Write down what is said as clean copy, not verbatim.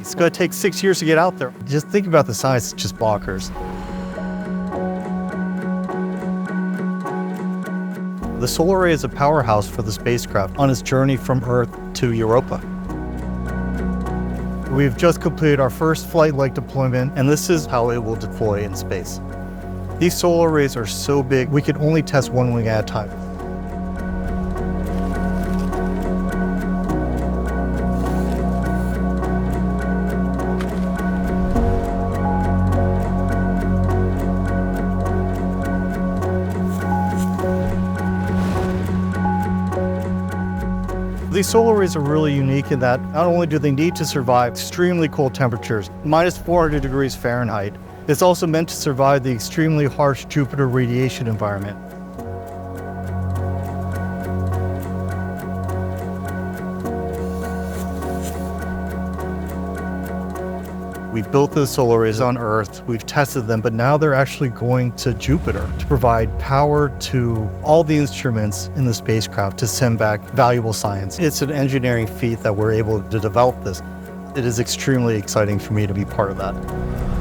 It's going to take 6 years to get out there. Just think about the science, it's just bonkers. The solar array is a powerhouse for the spacecraft on its journey from Earth to Europa. We've just completed our first flight-like deployment, and this is how it will deploy in space. These solar arrays are so big, we can only test one wing at a time. These solar arrays are really unique in that not only do they need to survive extremely cold temperatures, minus 400 degrees Fahrenheit, it's also meant to survive the extremely harsh Jupiter radiation environment. We've built the solar arrays on Earth, we've tested them, but now they're actually going to Jupiter to provide power to all the instruments in the spacecraft to send back valuable science. It's an engineering feat that we're able to develop this. It is extremely exciting for me to be part of that.